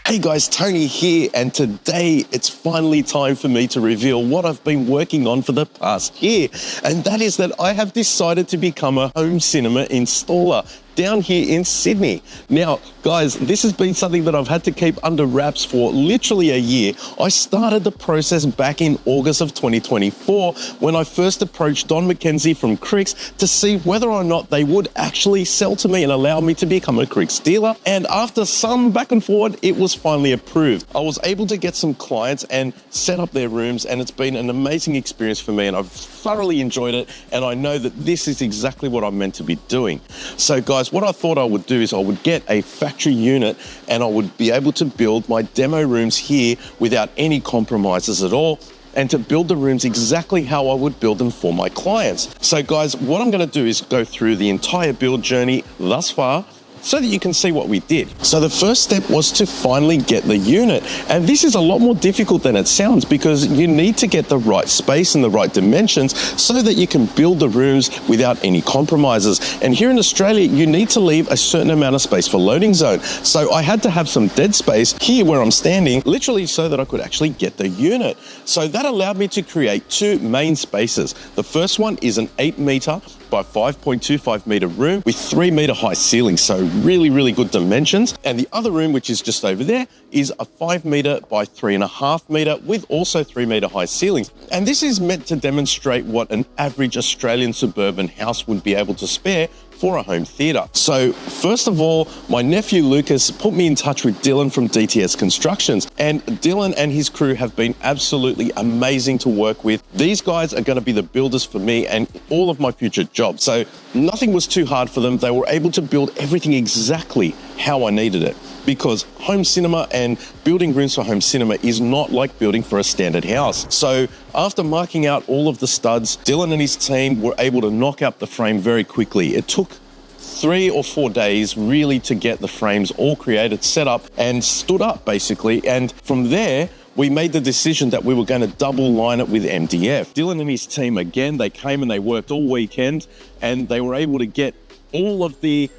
Hey guys, Tony here, and today it's finally time for me to reveal what I've been working on for the past year, and that is that I have decided to become a home cinema installer down here in Sydney. Now, guys, this has been something that I've had to keep under wraps for literally a year. I started the process back in August of 2024 when I first approached Don McKenzie from Krix to see whether or not they would actually sell to me and allow me to become a Krix dealer. And after some back and forward, it was finally approved. I was able to get some clients and set up their rooms, and it's been an amazing experience for me, and I've thoroughly enjoyed it, and I know that this is exactly what I'm meant to be doing. So guys, what I thought I would do is I would get a factory unit and I would be able to build my demo rooms here without any compromises at all, and to build the rooms exactly how I would build them for my clients. So guys, what I'm gonna do is go through the entire build journey thus far so that you can see what we did. So the first step was to finally get the unit. And this is a lot more difficult than it sounds, because you need to get the right space and the right dimensions so that you can build the rooms without any compromises. And here in Australia, you need to leave a certain amount of space for loading zone. So I had to have some dead space here where I'm standing, literally so that I could actually get the unit. So that allowed me to create two main spaces. The first one is an 8 meter by 5.25 meter room with 3 meter high ceilings, so really good dimensions. And the other room, which is just over there, is a 5 meter by 3.5 meter with also 3 meter high ceilings. And this is meant to demonstrate what an average Australian suburban house would be able to spare for a home theatre. So first of all, my nephew Lucas put me in touch with Dylan from DTS Constructions, and Dylan and his crew have been absolutely amazing to work with. These guys are going to be the builders for me and all of my future jobs. So nothing was too hard for them. They were able to build everything exactly how I needed it, because home cinema and building rooms for home cinema is not like building for a standard house. So after marking out all of the studs, Dylan and his team were able to knock out the frame very quickly. It took 3 or 4 days really to get the frames all created, set up and stood up basically. And from there, we made the decision that we were going to double line it with MDF. Dylan and his team, again, they came and they worked all weekend, and they were able to get all of the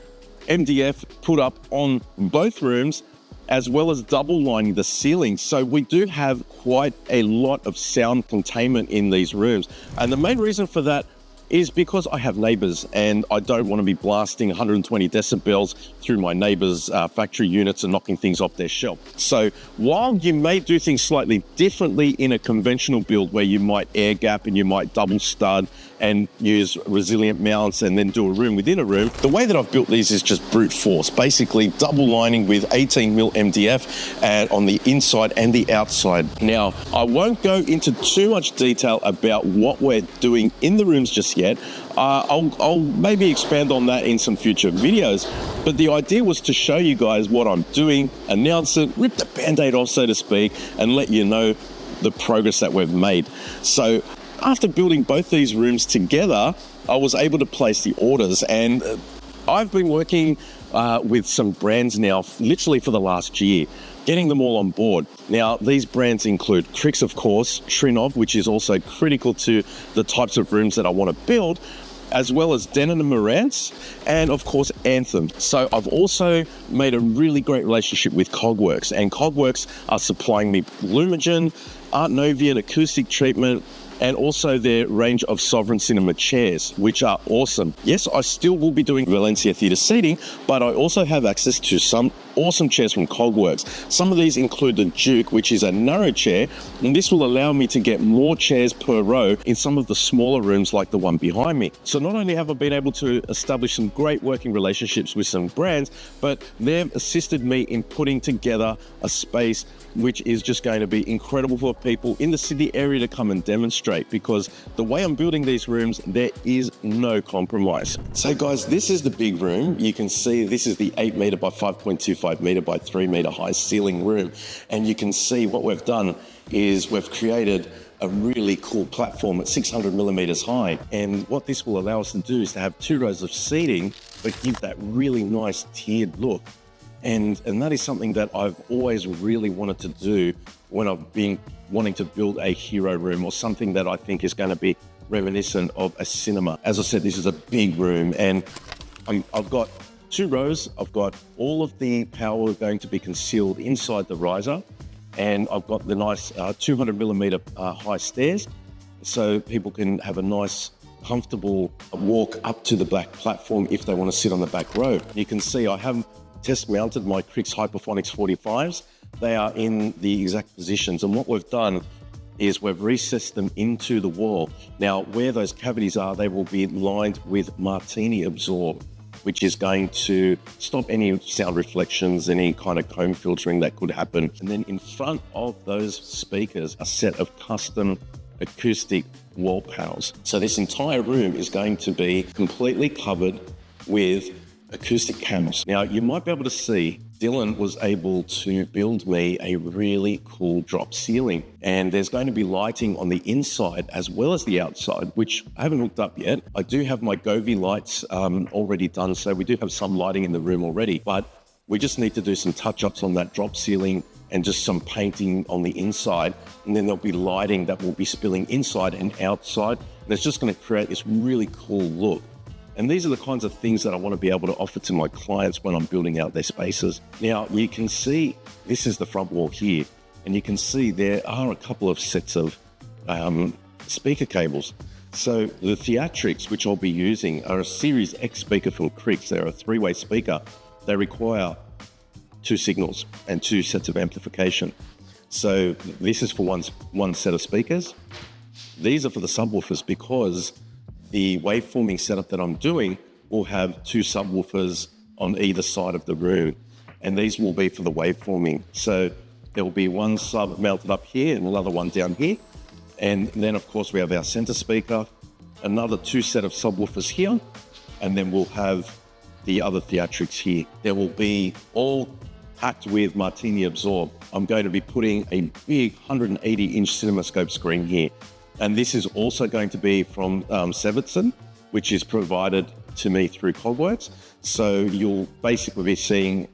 MDF put up on both rooms, as well as double lining the ceiling. So we do have quite a lot of sound containment in these rooms. And the main reason for that is because I have neighbors and I don't want to be blasting 120 decibels through my neighbors' factory units and knocking things off their shelf. So while you may do things slightly differently in a conventional build where you might air gap and you might double stud and use resilient mounts and then do a room within a room, the way that I've built these is just brute force, basically double lining with 18mm MDF on the inside and the outside. Now, I won't go into too much detail about what we're doing in the rooms just yet. I'll maybe expand on that in some future videos, but the idea was to show you guys what I'm doing, announce it, rip the band-aid off, so to speak, and let you know the progress that we've made. So after building both these rooms together, I was able to place the orders, and I've been working with some brands now literally for the last year, getting them all on board. Now, these brands include Krix, of course, Trinnov, which is also critical to the types of rooms that I want to build, as well as Denon and Marantz, and of course Anthem. So I've also made a really great relationship with Cogworks, and Cogworks are supplying me Lumagen, Artnovion acoustic treatment, and also their range of Sovereign Cinema chairs, which are awesome. Yes, I still will be doing Valencia Theatre seating, but I also have access to some awesome chairs from Cogworks. Some of these include the Duke, which is a narrow chair, and this will allow me to get more chairs per row in some of the smaller rooms like the one behind me. So not only have I been able to establish some great working relationships with some brands, but they've assisted me in putting together a space which is just going to be incredible for people in the Sydney area to come and demonstrate, because the way I'm building these rooms, there is no compromise. So guys, this is the big room. You can see this is the 8 meter by 5.25 meter by 3 meter high ceiling room. And you can see what we've done is we've created a really cool platform at 600 millimeters high. And what this will allow us to do is to have 2 rows of seating, but give that really nice tiered look. And that is something that I've always really wanted to do when I've been wanting to build a hero room, or something that I think is going to be reminiscent of a cinema. As I said, this is a big room, and I've got 2 rows. I've got all of the power going to be concealed inside the riser, and I've got the nice 200 millimeter high stairs, so people can have a nice comfortable walk up to the back platform if they want to sit on the back row. You can see I have test mounted my Krix Hyperphonics 45s. They are in the exact positions, and what we've done is we've recessed them into the wall. Now, where those cavities are, they will be lined with Martini Absorb, which is going to stop any sound reflections, any kind of comb filtering that could happen. And then in front of those speakers, a set of custom acoustic wall panels. So this entire room is going to be completely covered with acoustic panels. Now, you might be able to see Dylan was able to build me a really cool drop ceiling, and there's going to be lighting on the inside as well as the outside, which I haven't hooked up yet. I do have my Govee lights already done, so we do have some lighting in the room already, but we just need to do some touch-ups on that drop ceiling and just some painting on the inside, and then there'll be lighting that will be spilling inside and outside, and it's just going to create this really cool look. And these are the kinds of things that I want to be able to offer to my clients when I'm building out their spaces. Now, you can see this is the front wall here, and you can see there are a couple of sets of speaker cables. So the Theatrics, which I'll be using, are a Series X speaker from Krix. They're a 3-way speaker. They require 2 signals and 2 sets of amplification. So this is for one set of speakers. These are for the subwoofers, because the waveforming setup that I'm doing will have 2 subwoofers on either side of the room, and these will be for the waveforming. So there will be one sub mounted up here and another one down here, and then of course we have our center speaker, another 2 set of subwoofers here, and then we'll have the other Theatrics here. There will be all packed with Martini Absorb. I'm going to be putting a big 180-inch CinemaScope screen here. And this is also going to be from Severson, which is provided to me through Cogworks. So you'll basically be seeing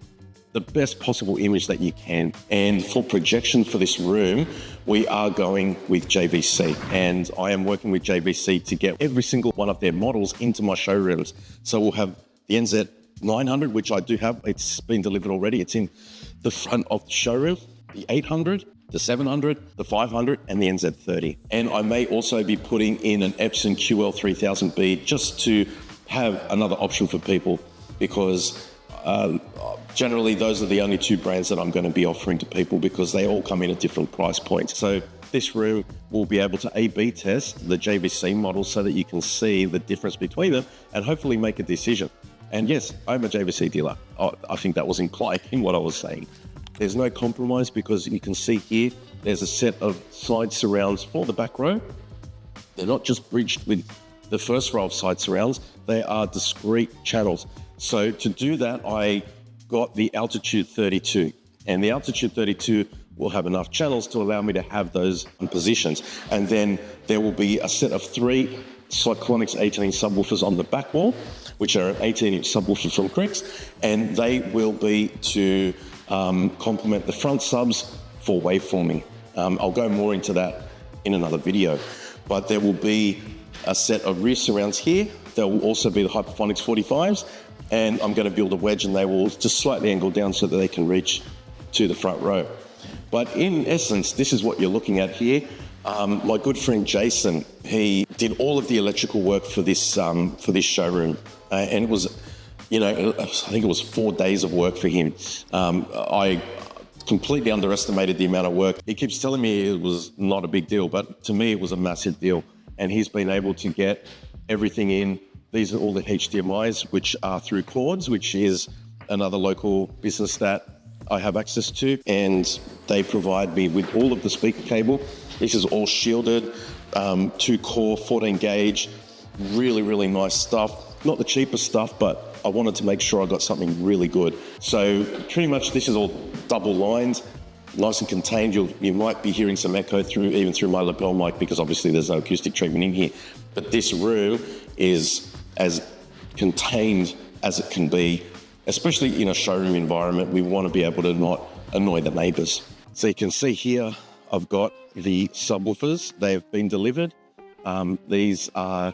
the best possible image that you can. And for projection for this room, we are going with JVC. And I am working with JVC to get every single one of their models into my showrooms. So we'll have the NZ900, which I do have. It's been delivered already. It's in the front of the showroom. The 800, the 700, the 500, and the NZ30. And I may also be putting in an Epson QL3000B just to have another option for people, because generally those are the only 2 brands that I'm going to be offering to people, because they all come in at different price points. So this room will be able to A/B test the JVC models so that you can see the difference between them and hopefully make a decision. And yes, I'm a JVC dealer. I think that was implied in what I was saying. There's no compromise, because you can see here, there's a set of side surrounds for the back row. They're not just bridged with the first row of side surrounds, they are discrete channels. So to do that, I got the Altitude 32, and the Altitude 32 will have enough channels to allow me to have those positions. And then there will be a set of 3 Cyclonix 18-inch subwoofers on the back wall, which are 18-inch subwoofers from Krix, and they will be to complement the front subs for waveforming. I'll go more into that in another video, but there will be a set of rear surrounds here. There will also be the Hyperphonics 45s, and I'm going to build a wedge, and they will just slightly angle down so that they can reach to the front row. But in essence, this is what you're looking at here. My good friend Jason, he did all of the electrical work for this showroom, and it was, I think it was 4 days of work for him. I completely underestimated the amount of work. He keeps telling me it was not a big deal, but to me it was a massive deal. And he's been able to get everything in. These are all the HDMIs, which are through Cords, which is another local business that I have access to. And they provide me with all of the speaker cable. This is all shielded, 2-core, 14 gauge, really, really nice stuff. Not the cheapest stuff, but I wanted to make sure I got something really good. So pretty much this is all double lined, nice and contained. You might be hearing some echo even through my lapel mic, because obviously there's no acoustic treatment in here. But this room is as contained as it can be, especially in a showroom environment. We want to be able to not annoy the neighbors. So you can see here, I've got the subwoofers. They have been delivered. These are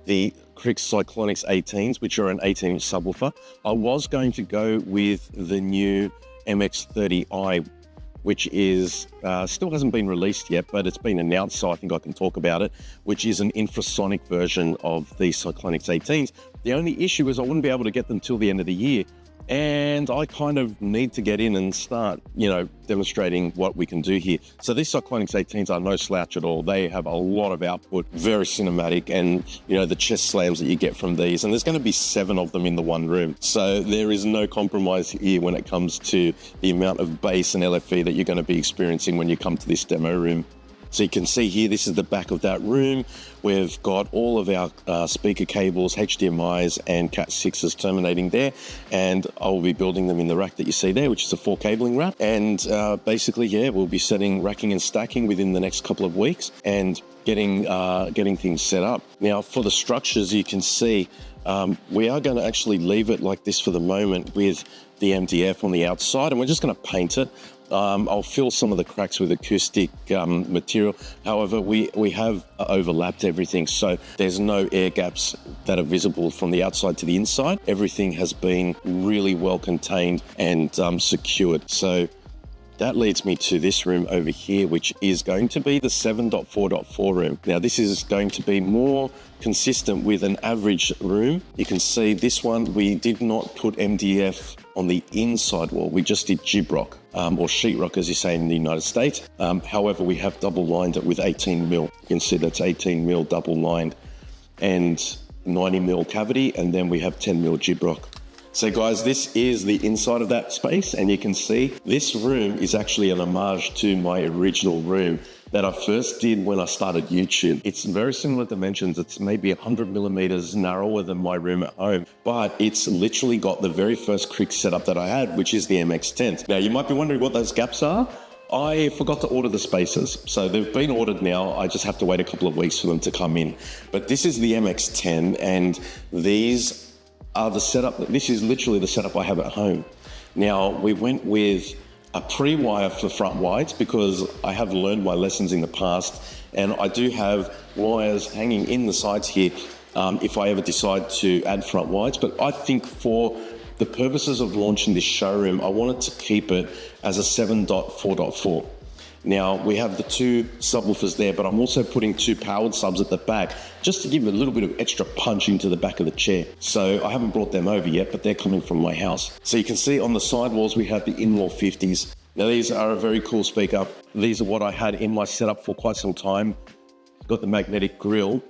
the Krix Cyclonix 18s, which are an 18-inch subwoofer. I was going to go with the new MX30i, which is still hasn't been released yet, but it's been announced, so I think I can talk about it, which is an infrasonic version of the Cyclonix 18s. The only issue is I wouldn't be able to get them till the end of the year, and I kind of need to get in and start, you know, demonstrating what we can do here. So these Cyclonix 18s are no slouch at all. They have a lot of output, very cinematic, and, you know, the chest slams that you get from these, and there's going to be 7 of them in the one room. So there is no compromise here when it comes to the amount of bass and LFE that you're going to be experiencing when you come to this demo room. So you can see here, this is the back of that room. We've got all of our speaker cables, HDMIs and Cat6s terminating there. And I will be building them in the rack that you see there, which is a 4 cabling rack. And basically, yeah, we'll be setting racking and stacking within the next couple of weeks and getting things set up. Now, for the structures, you can see we are going to actually leave it like this for the moment with the MDF on the outside, and we're just going to paint it. I'll fill some of the cracks with acoustic material. However, we have overlapped everything, so there's no air gaps that are visible from the outside to the inside. Everything has been really well contained and secured. So that leads me to this room over here, which is going to be the 7.4.4 room. Now, this is going to be more consistent with an average room. You can see this one, we did not put MDF on the inside wall. We just did gibrock, or sheetrock, as you say in the United States. However, we have double lined it with 18 mil. You can see that's 18 mil double lined and 90 mil cavity, and then we have 10 mil gibrock. So guys, this is the inside of that space, and you can see this room is actually an homage to my original room that I first did when I started YouTube. It's very similar dimensions. It's maybe 100 millimeters narrower than my room at home, but it's literally got the very first Krix setup that I had, which is the MX10. Now, you might be wondering what those gaps are. I forgot to order the spacers, so they've been ordered now. I just have to wait a couple of weeks for them to come in. But this is the MX10, and these are the setup. This is literally the setup I have at home. Now, we went with a pre-wire for front wides because I have learned my lessons in the past, and I do have wires hanging in the sides here if I ever decide to add front wides. But I think for the purposes of launching this showroom, I wanted to keep it as a 7.4.4. Now, we have the 2 subwoofers there, but I'm also putting 2 powered subs at the back just to give a little bit of extra punch into the back of the chair. So I haven't brought them over yet, but they're coming from my house. So you can see on the sidewalls, we have the in-wall 50s. Now, these are a very cool speaker. These are what I had in my setup for quite some time. Got the magnetic grille,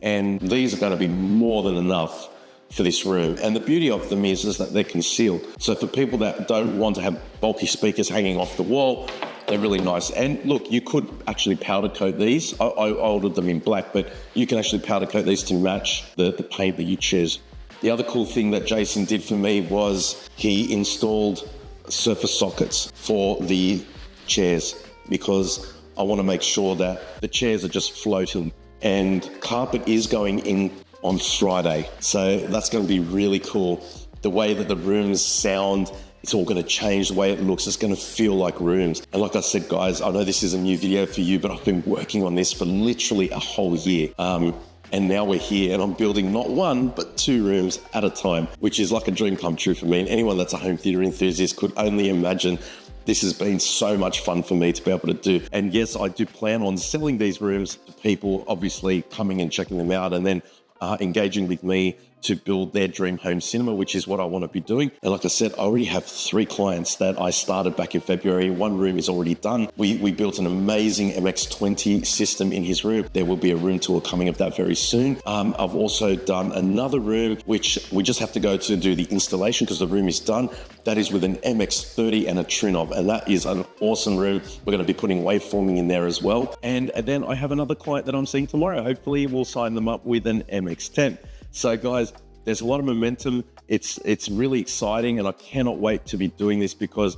and these are going to be more than enough for this room. And the beauty of them is that they're concealed. So for people that don't want to have bulky speakers hanging off the wall, they're really nice. And look, you could actually powder coat these. I ordered them in black, but you can actually powder coat these to match the paint that you choose. The other cool thing that Jason did for me was he installed surface sockets for the chairs, because I want to make sure that the chairs are just floating. And carpet is going in on Friday, so that's going to be really cool. The way that the rooms sound, it's all going to change. The way it looks, it's going to feel like rooms. And like I said, guys, I know this is a new video for you, but I've been working on this for literally a whole year. And now we're here, and I'm building not 1, but 2 rooms at a time, which is like a dream come true for me. And anyone that's a home theater enthusiast could only imagine. This has been so much fun for me to be able to do. And yes, I do plan on selling these rooms to people, obviously coming and checking them out, and then engaging with me to build their dream home cinema, which is what I want to be doing. And like I said, I already have 3 clients that I started back in February. 1 room is already done. We built an amazing MX20 system in his room. There will be a room tour coming of that very soon. I've also done another room, which we just have to go to do the installation because the room is done. That is with an MX30 and a Trinnov, and that is an awesome room. We're going to be putting waveforming in there as well. And then I have another client that I'm seeing tomorrow. Hopefully we'll sign them up with an MX10. So guys, there's a lot of momentum. It's really exciting, and I cannot wait to be doing this because,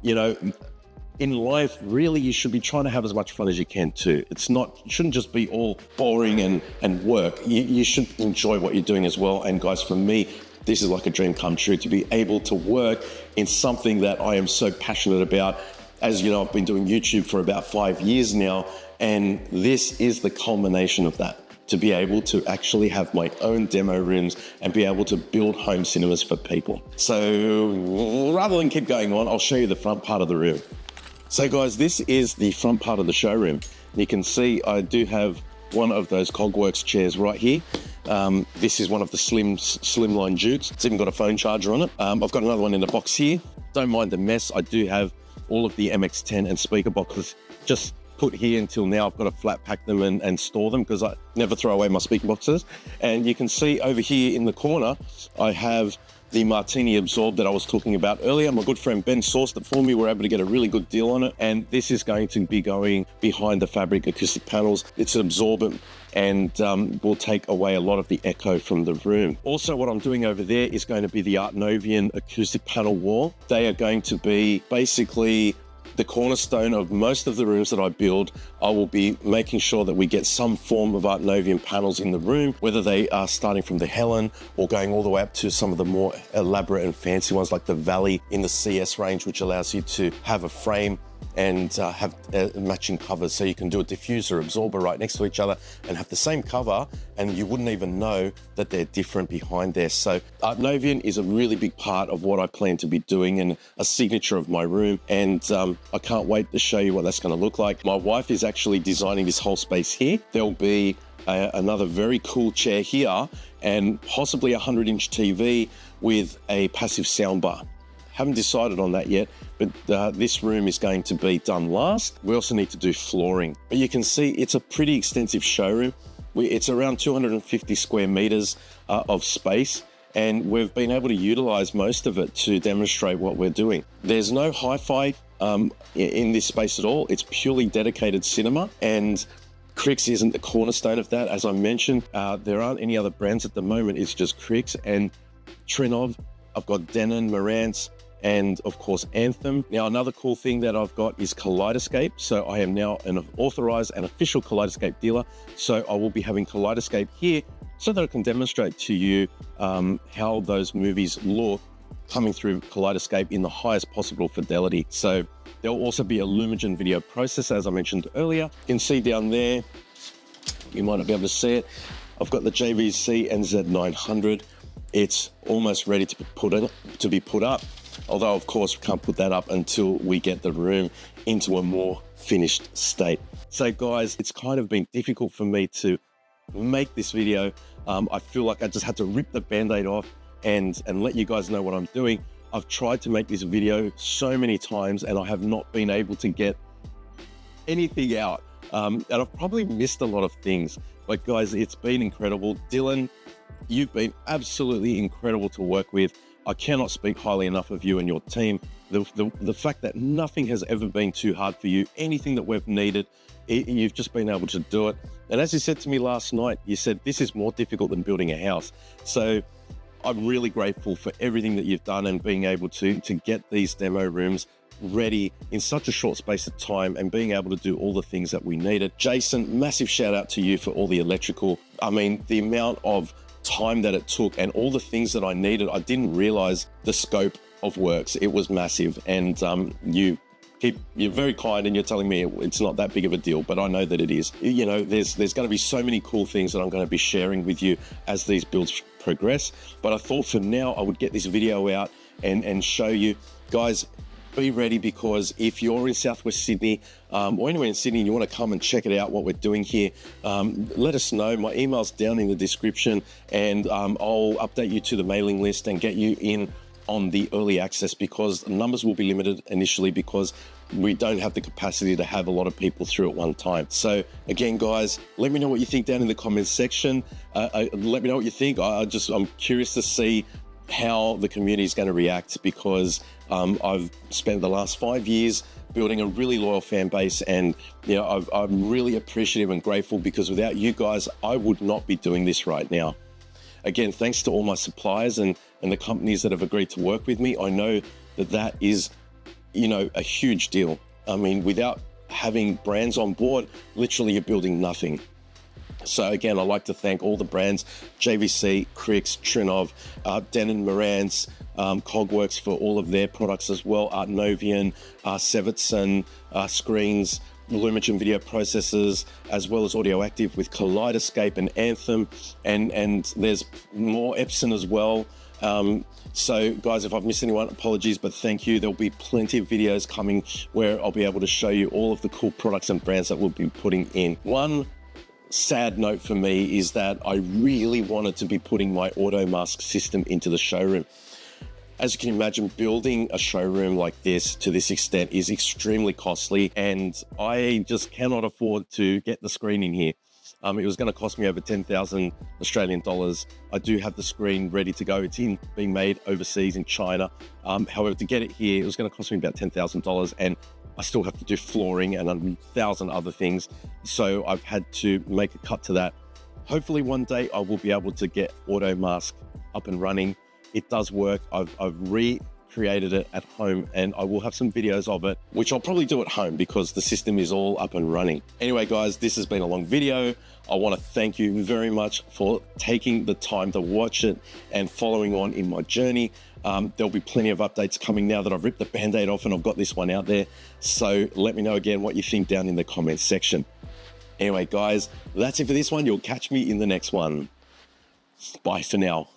you know, in life, really, you should be trying to have as much fun as you can too. It shouldn't just be all boring and work. You should enjoy what you're doing as well. And guys, for me, this is like a dream come true to be able to work in something that I am so passionate about. As you know, I've been doing YouTube for about 5 years now, and this is the culmination of that. to be able to actually have my own demo rooms and be able to build home cinemas for people. So rather than keep going on, I'll show you the front part of the room. So guys, this is the front part of the showroom. You can see I do have one of those Cogworks chairs right here. This is one of the slimline Dukes. It's even got a phone charger on it. I've got another one in the box here. Don't mind the mess. I do have all of the MX-10 and speaker boxes just put here until now. I've got to flat pack them and store them because I never throw away my speaker boxes. And you can see over here in the corner, I have the Martini Absorb that I was talking about earlier. My good friend Ben sourced it for me. We're able to get a really good deal on it. And this is going to be going behind the fabric acoustic panels. It's absorbent and will take away a lot of the echo from the room. Also, what I'm doing over there is going to be the Artnovion acoustic panel wall. They are going to be basically the cornerstone of most of the rooms that I build. I will be making sure that we get some form of Artnovion panels in the room, whether they are starting from the Helen or going all the way up to some of the more elaborate and fancy ones like the Valley in the CS range, which allows you to have a frame and have matching covers, so you can do a diffuser absorber right next to each other and have the same cover and you wouldn't even know that they're different behind there. So Artnovion is a really big part of what I plan to be doing and a signature of my room, and I can't wait to show you what that's going to look like. My wife is actually designing this whole space here. There'll be another very cool chair here and possibly a 100-inch TV with a passive soundbar. Haven't decided on that yet, but this room is going to be done last. We also need to do flooring. But you can see it's a pretty extensive showroom. It's around 250 square meters of space, and we've been able to utilize most of it to demonstrate what we're doing. There's no hi-fi in this space at all. It's purely dedicated cinema, and Krix isn't the cornerstone of that. As I mentioned, there aren't any other brands at the moment. It's just Krix and Trinnov. I've got Denon, Marantz, and of course Anthem. Now, another cool thing that I've got is Kaleidescape. So I am now an authorized and official Kaleidescape dealer. So I will be having Kaleidescape here so that I can demonstrate to you how those movies look coming through Kaleidescape in the highest possible fidelity. So there'll also be a Lumagen video processor, as I mentioned earlier. You can see down there, you might not be able to see it, I've got the JVC NZ900. It's almost ready to be put up. Although, of course, we can't put that up until we get the room into a more finished state. So, guys, it's kind of been difficult for me to make this video. I feel like I just had to rip the Band-Aid off and let you guys know what I'm doing. I've tried to make this video so many times and I have not been able to get anything out. And I've probably missed a lot of things. But, guys, it's been incredible. Dylan, you've been absolutely incredible to work with. I cannot speak highly enough of you and your team. The fact that nothing has ever been too hard for you, anything that we've needed, you've just been able to do it. And as you said to me last night, you said this is more difficult than building a house. So I'm really grateful for everything that you've done and being able to get these demo rooms ready in such a short space of time and being able to do all the things that we needed. Jason, massive shout out to you for all the electrical. I mean, the amount of time that it took and all the things that I needed, I didn't realize the scope of works. It was massive, and you're very kind and you're telling me it's not that big of a deal, but I know that it is. You know, there's going to be so many cool things that I'm going to be sharing with you as these builds progress. But I thought for now I would get this video out and show you guys. Be ready, because if you're in Southwest Sydney or anywhere in Sydney and you want to come and check it out, what we're doing here, let us know. My email's down in the description, and I'll update you to the mailing list and get you in on the early access, because the numbers will be limited initially because we don't have the capacity to have a lot of people through at one time. So again, guys, let me know what you think down in the comments section. Let me know what you think. I'm curious to see how the community is going to react, because I've spent the last 5 years building a really loyal fan base, and you know, I'm really appreciative and grateful, because without you guys, I would not be doing this right now. Again, thanks to all my suppliers and the companies that have agreed to work with me. I know that is, you know, a huge deal. I mean, without having brands on board, literally you're building nothing. So again, I'd like to thank all the brands, JVC, Krix, Trinnov, Denon, Marantz, Cogworks for all of their products as well, Artnovion, Epson, screens, Lumagen video processors, as well as audio active with Kaleidescape and Anthem, and there's more Epson as well. So guys, if I've missed anyone, apologies, but thank you. There'll be plenty of videos coming where I'll be able to show you all of the cool products and brands that we'll be putting in. One sad note for me is that I really wanted to be putting my Automask system into the showroom. As you can imagine, building a showroom like this to this extent is extremely costly, and I just cannot afford to get the screen in here. It was going to cost me over 10,000 Australian dollars. I do have the screen ready to go. It's being made overseas in China. However, to get it here, it was going to cost me about $10,000, and I still have to do flooring and 1,000 other things. So I've had to make a cut to that. Hopefully one day I will be able to get Automask up and running. It does work. I've recreated it at home, and I will have some videos of it, which I'll probably do at home because the system is all up and running. Anyway, guys, this has been a long video. I want to thank you very much for taking the time to watch it and following on in my journey. There'll be plenty of updates coming now that I've ripped the Band-Aid off and I've got this one out there. So let me know again what you think down in the comments section. Anyway, guys, that's it for this one. You'll catch me in the next one. Bye for now.